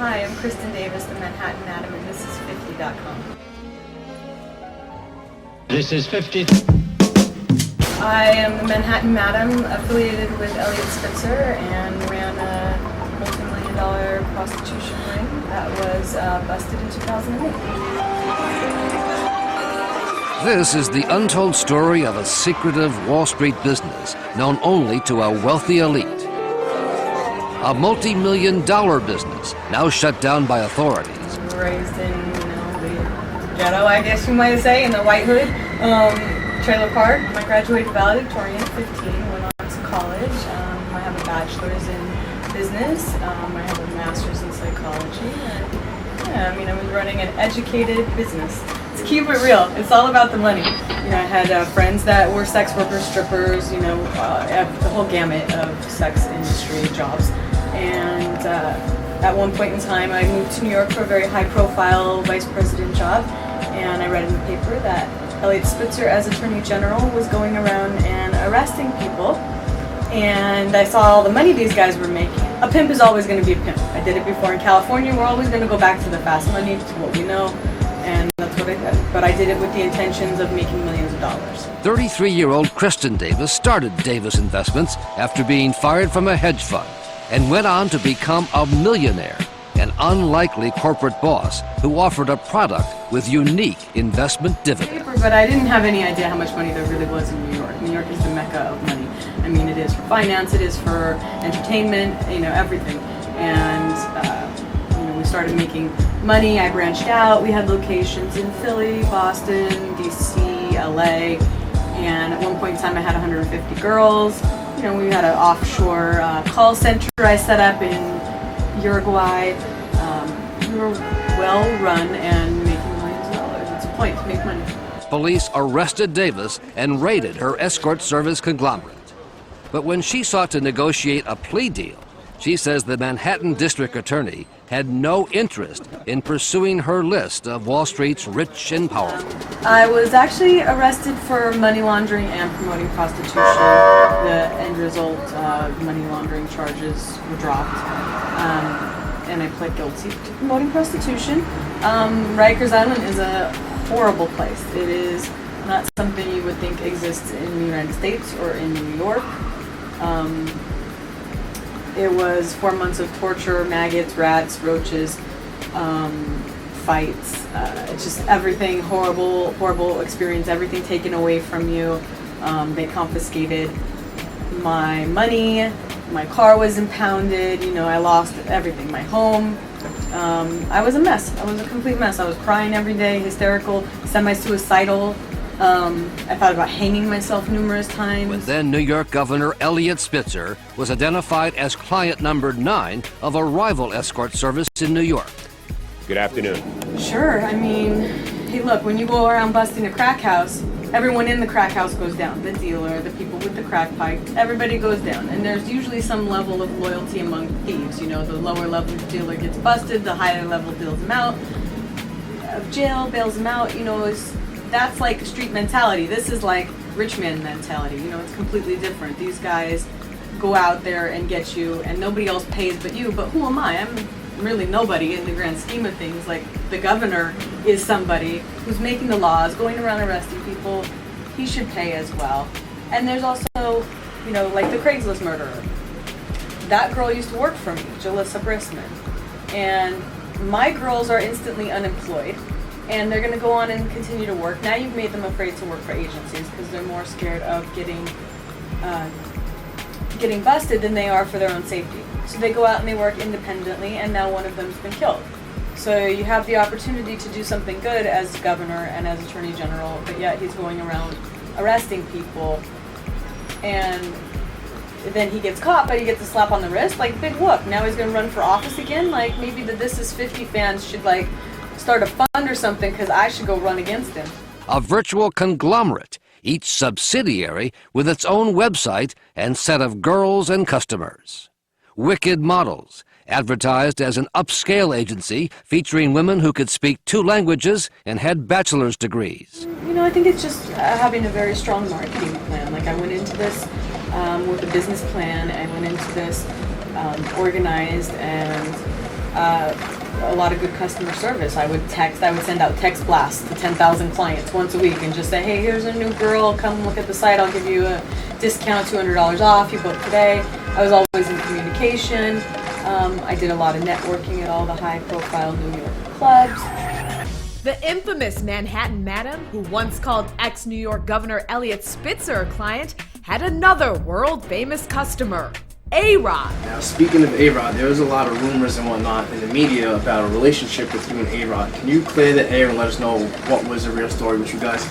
Hi, I'm Kristin Davis, the Manhattan Madam, and Thisis50.com. This is 50. I am the Manhattan Madam, affiliated with Eliot Spitzer, and ran a multi-million-dollar prostitution ring that was busted in 2008. This is the untold story of a secretive Wall Street business known only to a wealthy elite. A multi-million-dollar business now shut down by authorities. Raised in, the ghetto, I guess you might say, in the White Hood trailer park. I graduated valedictorian at 15, went on to college. I have a bachelor's in business. I have a master's in psychology. And, I was running an educated business. To keep it real, it's all about the money. I had friends that were sex workers, strippers, the whole gamut of sex industry jobs. And at one point in time, I moved to New York for a very high-profile vice president job, and I read in the paper that Eliot Spitzer, as Attorney General, was going around and arresting people. And I saw all the money these guys were making. A pimp is always going to be a pimp. I did it before in California. We're always going to go back to the fast money, to what we know, and that's what I did. But I did it with the intentions of making millions of dollars. 33-year-old Kristin Davis started Davis Investments after being fired from a hedge fund and went on to become a millionaire, an unlikely corporate boss who offered a product with unique investment dividends. But I didn't have any idea how much money there really was in New York. New York is the mecca of money. It is for finance, it is for entertainment, everything. And we started making money. I branched out. We had locations in Philly, Boston, DC, LA, and at one point in time I had 150 girls. We had an offshore call center I set up in Uruguay. We were well run and making millions of dollars. It's a point to make money. Police arrested Davis and raided her escort service conglomerate. But when she sought to negotiate a plea deal, she says the Manhattan District Attorney had no interest in pursuing her list of Wall Street's rich and powerful. I was actually arrested for money laundering and promoting prostitution. The end result, money laundering charges were dropped, and I pled guilty to promoting prostitution. Rikers Island is a horrible place. It is not something you would think exists in the United States or in New York. It was 4 months of torture, maggots, rats, roaches, fights, just everything, horrible experience, everything taken away from you. They confiscated my money, my car was impounded, I lost everything, my home. I was a mess. I was a complete mess. I was crying every day, hysterical, semi-suicidal. I thought about hanging myself numerous times. When then New York Governor Eliot Spitzer was identified as client number 9 of a rival escort service in New York. Good afternoon. Sure, hey look, when you go around busting a crack house, everyone in the crack house goes down. The dealer, the people with the crack pipe, everybody goes down. And there's usually some level of loyalty among thieves. The lower level dealer gets busted, the higher level bails him out of jail, bails him out, that's like street mentality. This is like rich man mentality. It's completely different. These guys go out there and get you, and nobody else pays but you. But who am I? I'm really nobody in the grand scheme of things. Like, the governor is somebody who's making the laws, going around arresting people. He should pay as well. And there's also, like the Craigslist murderer. That girl used to work for me, Jalissa Brissman. And my girls are instantly unemployed. And they're going to go on and continue to work. Now you've made them afraid to work for agencies because they're more scared of getting busted than they are for their own safety. So they go out and they work independently, and now one of them's been killed. So you have the opportunity to do something good as governor and as attorney general, but yet he's going around arresting people. And then he gets caught, but he gets a slap on the wrist. Like, big whoop. Now he's going to run for office again. Like, maybe the Thisis50 fans should, start a fund or something, because I should go run against him. A virtual conglomerate, each subsidiary with its own website and set of girls and customers. Wicked Models, advertised as an upscale agency featuring women who could speak 2 languages and had bachelor's degrees. I think it's just having a very strong marketing plan. I went into this with a business plan. I went into this organized and a lot of good customer service. I would send out text blasts to 10,000 clients once a week and just say, hey, here's a new girl, come look at the site, I'll give you a discount, $200 off, you book today. I was always in communication. I did a lot of networking at all the high-profile New York clubs. The infamous Manhattan Madam, who once called ex-New York Governor Eliot Spitzer a client, had another world-famous customer, A-Rod. Now, speaking of A-Rod, there was a lot of rumors and whatnot in the media about a relationship with you and A-Rod. Can you clear the air and let us know what was the real story with you guys?